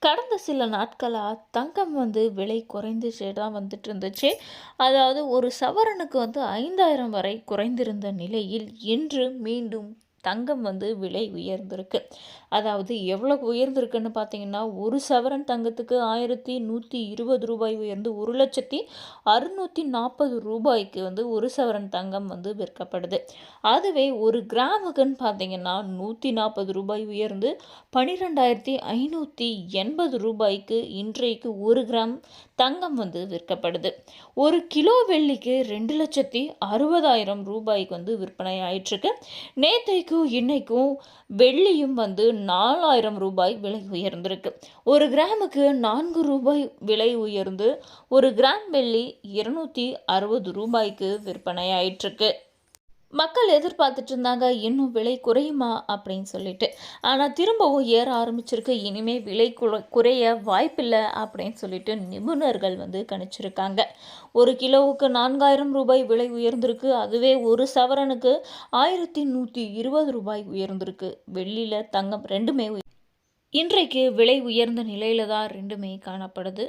கடந்த சில நாட்களாக தங்கம் விலை குறைந்துச்சே தான் வந்துட்டு இருந்துச்சு. அதாவது ஒரு சவரனுக்கு 5,000 வரை குறைந்திருந்த நிலையில் இன்று மீண்டும் தங்கம் விலை உயர்ந்திருக்கு. அதாவது எவ்வளோ உயர்ந்திருக்குன்னு பார்த்தீங்கன்னா, ஒரு சவரன் தங்கத்துக்கு ரூ. 1,120 உயர்ந்து ரூ. 1,640க்கு ஒரு சவரன் தங்கம் விற்கப்படுது. அதுவே ஒரு கிராமுக்குன்னு பார்த்தீங்கன்னா ரூ. 140 உயர்ந்து ரூ. 12,580க்கு இன்றைக்கு ஒரு கிராம் தங்கம் விற்கப்படுது. ஒரு கிலோ வெள்ளிக்கு ரூ. 2,60,000 விற்பனை ஆயிட்டிருக்கு. நேற்றைக்கும் இன்னைக்கும் வெள்ளியும் ரூ. 4,000 விலை உயர்ந்திருக்கு. ஒரு கிராமுக்கு ரூ. 4 விலை உயர்ந்து ஒரு கிராம் வெள்ளி ரூ. 260க்கு விற்பனை ஆயிட்டிருக்கு. மக்கள் எதிர்பார்த்துட்டு இருந்தாங்க, இன்னும் விலை குறையுமா அப்படின்னு சொல்லிட்டு. ஆனால் திரும்பவும் ஏற ஆரம்பிச்சிருக்கு. இனிமேல் விலை குறைய வாய்ப்பில்லை அப்படின்னு சொல்லிட்டு நிபுணர்கள் கணிச்சிருக்காங்க. ஒரு கிலோவுக்கு ரூ. 4,000 விலை உயர்ந்திருக்கு. அதுவே ஒரு சவரனுக்கு ரூ. 1,120 உயர்ந்திருக்கு. வெள்ளியில் தங்கம் ரெண்டுமே இன்றைக்கு விலை உயர்ந்த நிலையில தான் ரெண்டுமே காணப்படுது.